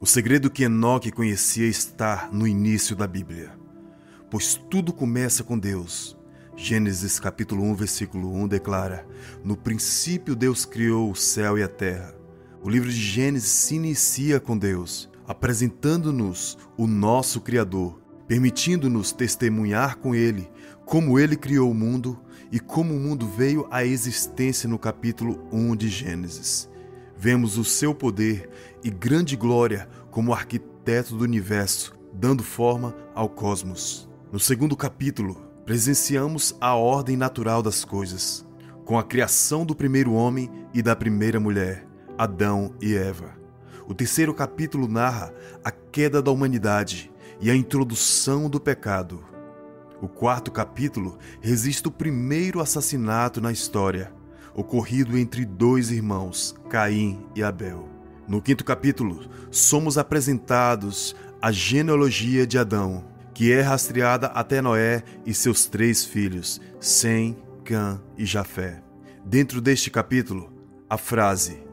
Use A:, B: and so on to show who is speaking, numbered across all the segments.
A: O segredo que Enoque conhecia está no início da Bíblia, pois tudo começa com Deus. Gênesis capítulo 1, versículo 1 declara: No princípio Deus criou o céu e a terra. O livro de Gênesis se inicia com Deus, apresentando-nos o nosso Criador, permitindo-nos testemunhar com Ele como Ele criou o mundo e como o mundo veio à existência no capítulo 1 de Gênesis. Vemos o seu poder e grande glória como arquiteto do universo, dando forma ao cosmos. No segundo capítulo, presenciamos a ordem natural das coisas, com a criação do primeiro homem e da primeira mulher, Adão e Eva. O terceiro capítulo narra a queda da humanidade e a introdução do pecado. O quarto capítulo registra o primeiro assassinato na história, ocorrido entre dois irmãos, Caim e Abel. No quinto capítulo, somos apresentados a genealogia de Adão, que é rastreada até Noé e seus 3 filhos, Sem, Cã e Jafé. Dentro deste capítulo, a frase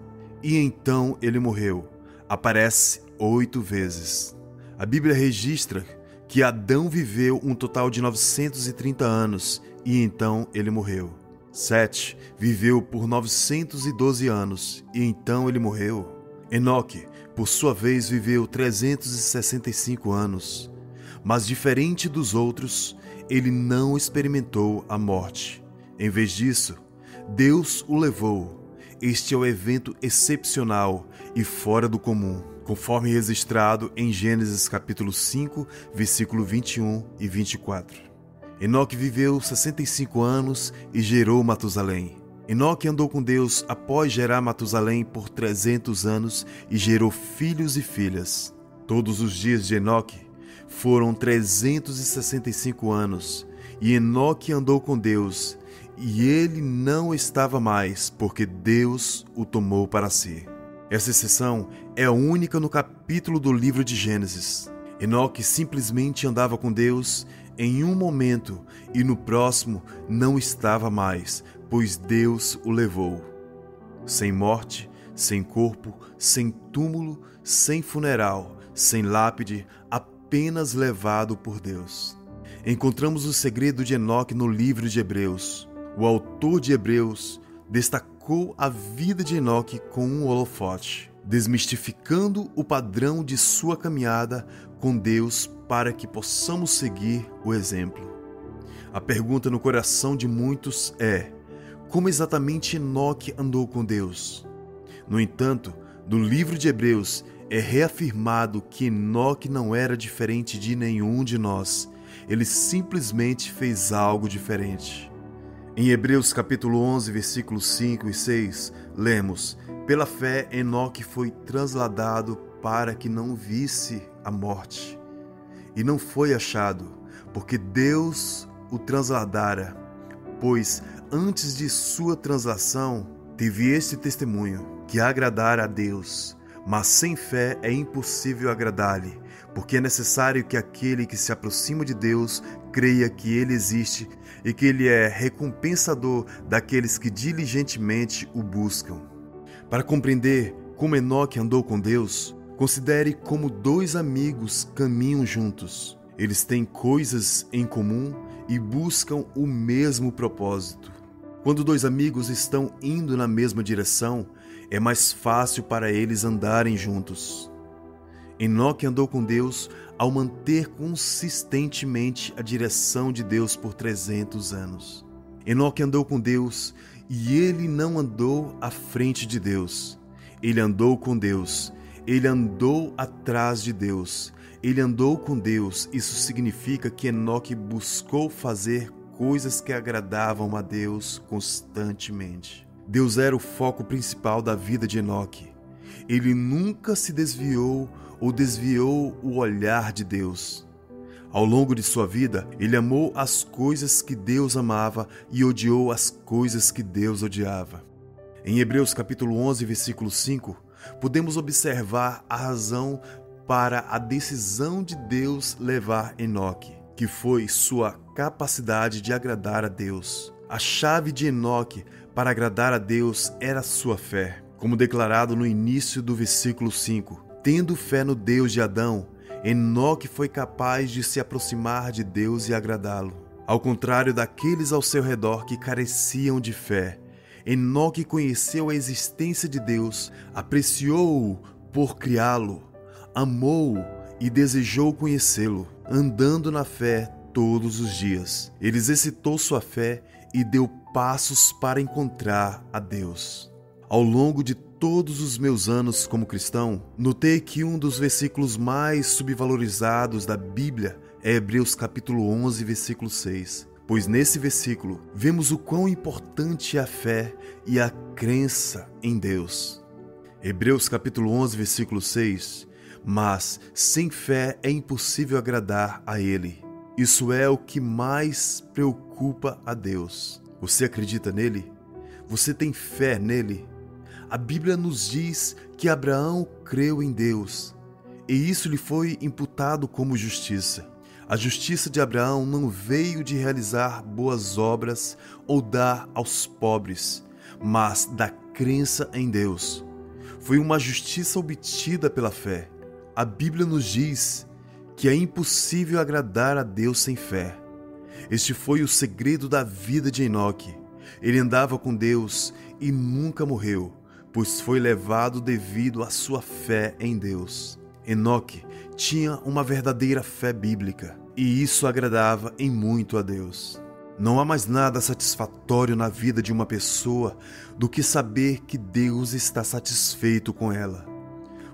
A: "E então ele morreu" aparece 8 vezes. A Bíblia registra que Adão viveu um total de 930 anos e então ele morreu. Sete viveu por 912 anos e então ele morreu. Enoque, por sua vez, viveu 365 anos. Mas diferente dos outros, ele não experimentou a morte. Em vez disso, Deus o levou. Este é o evento excepcional e fora do comum, conforme registrado em Gênesis capítulo 5, versículo 21 e 24. Enoque viveu 65 anos e gerou Matusalém. Enoque andou com Deus após gerar Matusalém por 300 anos e gerou filhos e filhas. Todos os dias de Enoque foram 365 anos, e Enoque andou com Deus, e ele não estava mais, porque Deus o tomou para si. Essa exceção é a única no capítulo do livro de Gênesis. Enoque simplesmente andava com Deus em um momento e no próximo não estava mais, pois Deus o levou. Sem morte, sem corpo, sem túmulo, sem funeral, sem lápide, apenas levado por Deus. Encontramos o segredo de Enoque no livro de Hebreus. O autor de Hebreus destacou a vida de Enoque com um holofote, desmistificando o padrão de sua caminhada com Deus para que possamos seguir o exemplo. A pergunta no coração de muitos é: como exatamente Enoque andou com Deus? No entanto, no livro de Hebreus é reafirmado que Enoque não era diferente de nenhum de nós. Ele simplesmente fez algo diferente. Em Hebreus capítulo 11, versículos 5 e 6, lemos: Pela fé, Enoque foi transladado para que não visse a morte. E não foi achado, porque Deus o transladara. Pois antes de sua translação, teve este testemunho, que agradara a Deus. Mas sem fé é impossível agradar-lhe, porque é necessário que aquele que se aproxima de Deus creia que Ele existe e que Ele é recompensador daqueles que diligentemente o buscam. Para compreender como Enoque andou com Deus, considere como 2 amigos caminham juntos. Eles têm coisas em comum e buscam o mesmo propósito. Quando 2 amigos estão indo na mesma direção, é mais fácil para eles andarem juntos. Enoque andou com Deus ao manter consistentemente a direção de Deus por 300 anos. Enoque andou com Deus e ele não andou à frente de Deus. Ele andou com Deus. Ele andou atrás de Deus. Ele andou com Deus. Isso significa que Enoque buscou fazer coisas que agradavam a Deus constantemente. Deus era o foco principal da vida de Enoque. Ele nunca se desviou ou desviou o olhar de Deus. Ao longo de sua vida, ele amou as coisas que Deus amava e odiou as coisas que Deus odiava. Em Hebreus capítulo 11, versículo 5, podemos observar a razão para a decisão de Deus levar Enoque, que foi sua capacidade de agradar a Deus. A chave de Enoque para agradar a Deus era sua fé. Como declarado no início do versículo 5, Tendo fé no Deus de Adão, Enoque foi capaz de se aproximar de Deus e agradá-lo. Ao contrário daqueles ao seu redor que careciam de fé, Enoque conheceu a existência de Deus, apreciou-o por criá-lo, amou-o e desejou conhecê-lo, andando na fé todos os dias. Ele exercitou sua fé e deu passos para encontrar a Deus. Ao longo de todos os meus anos como cristão, notei que um dos versículos mais subvalorizados da Bíblia é Hebreus capítulo 11, versículo 6. Pois nesse versículo vemos o quão importante é a fé e a crença em Deus. Hebreus capítulo 11, versículo 6. Mas sem fé é impossível agradar a Ele. Isso é o que mais preocupa a Deus. Você acredita nele? Você tem fé nele? A Bíblia nos diz que Abraão creu em Deus, e isso lhe foi imputado como justiça. A justiça de Abraão não veio de realizar boas obras ou dar aos pobres, mas da crença em Deus. Foi uma justiça obtida pela fé. A Bíblia nos diz que é impossível agradar a Deus sem fé. Este foi o segredo da vida de Enoque. Ele andava com Deus e nunca morreu, pois foi levado devido à sua fé em Deus. Enoque tinha uma verdadeira fé bíblica, e isso agradava em muito a Deus. Não há mais nada satisfatório na vida de uma pessoa do que saber que Deus está satisfeito com ela.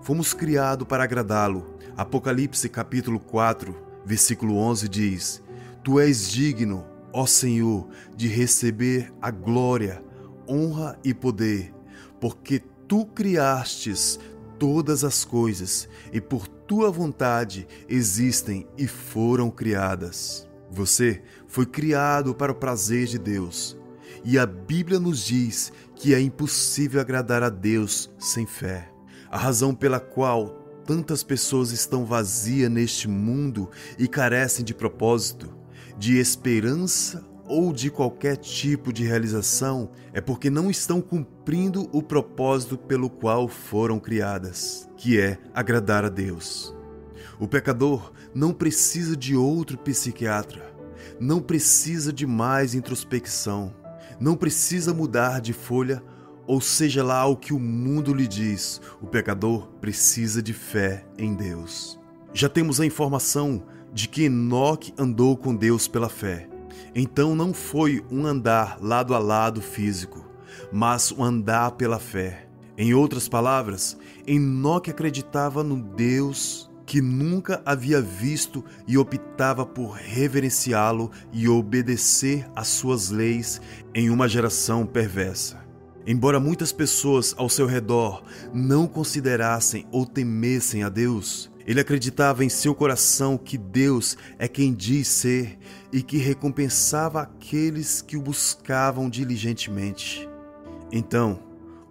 A: Fomos criados para agradá-lo. Apocalipse capítulo 4, versículo 11 diz: Tu és digno, ó Senhor, de receber a glória, honra e poder, porque Tu criastes todas as coisas e por Tua vontade existem e foram criadas. Você foi criado para o prazer de Deus, e a Bíblia nos diz que é impossível agradar a Deus sem fé. A razão pela qual tantas pessoas estão vazias neste mundo e carecem de propósito, de esperança ou de qualquer tipo de realização é porque não estão cumprindo o propósito pelo qual foram criadas, que é agradar a Deus. O pecador não precisa de outro psiquiatra, não precisa de mais introspecção, não precisa mudar de folha, ou seja lá o que o mundo lhe diz. O pecador precisa de fé em Deus. Já temos a informação de que Enoque andou com Deus pela fé. Então não foi um andar lado a lado físico, mas um andar pela fé. Em outras palavras, Enoque acreditava no Deus que nunca havia visto e optava por reverenciá-lo e obedecer às suas leis em uma geração perversa. Embora muitas pessoas ao seu redor não considerassem ou temessem a Deus, ele acreditava em seu coração que Deus é quem diz ser e que recompensava aqueles que o buscavam diligentemente. Então,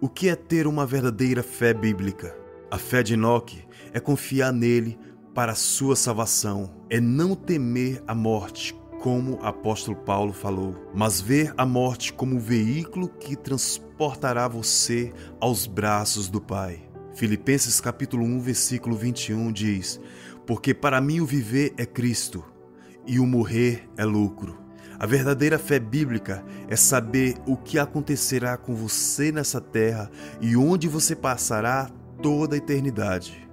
A: o que é ter uma verdadeira fé bíblica? A fé de Enoque é confiar nele para a sua salvação, é não temer a morte, como o apóstolo Paulo falou, mas ver a morte como o veículo que transportará você aos braços do Pai. Filipenses capítulo 1, versículo 21 diz: Porque para mim o viver é Cristo e o morrer é lucro. A verdadeira fé bíblica é saber o que acontecerá com você nessa terra e onde você passará toda a eternidade.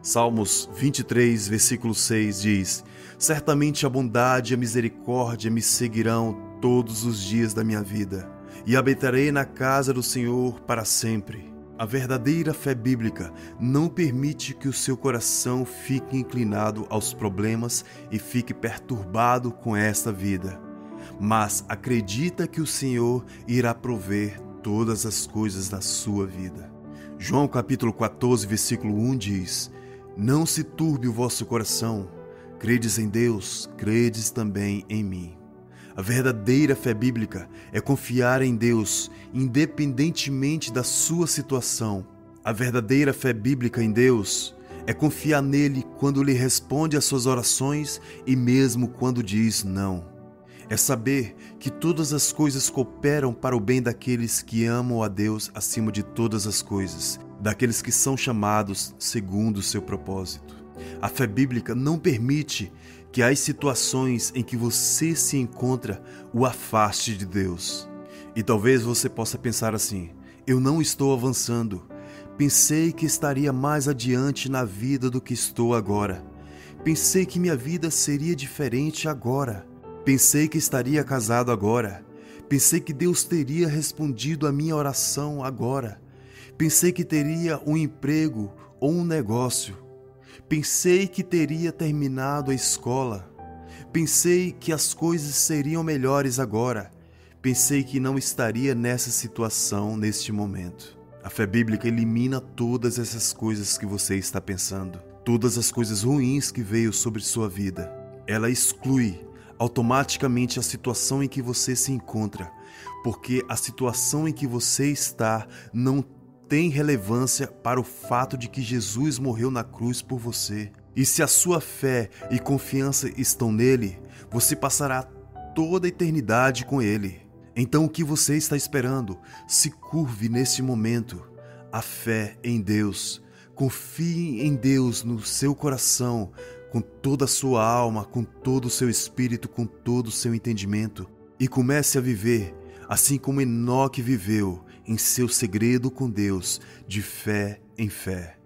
A: Salmos 23, versículo 6 diz: Certamente a bondade e a misericórdia me seguirão todos os dias da minha vida, e habitarei na casa do Senhor para sempre. A verdadeira fé bíblica não permite que o seu coração fique inclinado aos problemas e fique perturbado com esta vida, mas acredita que o Senhor irá prover todas as coisas na sua vida. João capítulo 14, versículo 1 diz: Não se turbe o vosso coração, credes em Deus, credes também em mim. A verdadeira fé bíblica é confiar em Deus, independentemente da sua situação. A verdadeira fé bíblica em Deus é confiar nele quando lhe responde às suas orações e mesmo quando diz não. É saber que todas as coisas cooperam para o bem daqueles que amam a Deus acima de todas as coisas daqueles que são chamados segundo o seu propósito. A fé bíblica não permite que as situações em que você se encontra o afaste de Deus. E talvez você possa pensar assim: eu não estou avançando. Pensei que estaria mais adiante na vida do que estou agora. Pensei que minha vida seria diferente agora. Pensei que estaria casado agora. Pensei que Deus teria respondido a minha oração agora. Pensei que teria um emprego ou um negócio. Pensei que teria terminado a escola. Pensei que as coisas seriam melhores agora. Pensei que não estaria nessa situação neste momento. A fé bíblica elimina todas essas coisas que você está pensando, todas as coisas ruins que veio sobre sua vida. Ela exclui automaticamente a situação em que você se encontra, porque a situação em que você está não tem relevância para o fato de que Jesus morreu na cruz por você. E se a sua fé e confiança estão nele, você passará toda a eternidade com ele. Então o que você está esperando? Se curve neste momento. A fé em Deus. Confie em Deus no seu coração, com toda a sua alma, com todo o seu espírito, com todo o seu entendimento. E comece a viver assim como Enoque viveu, em seu segredo com Deus, de fé em fé.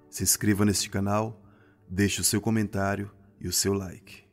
A: Se inscreva neste canal, deixe o seu comentário e o seu like.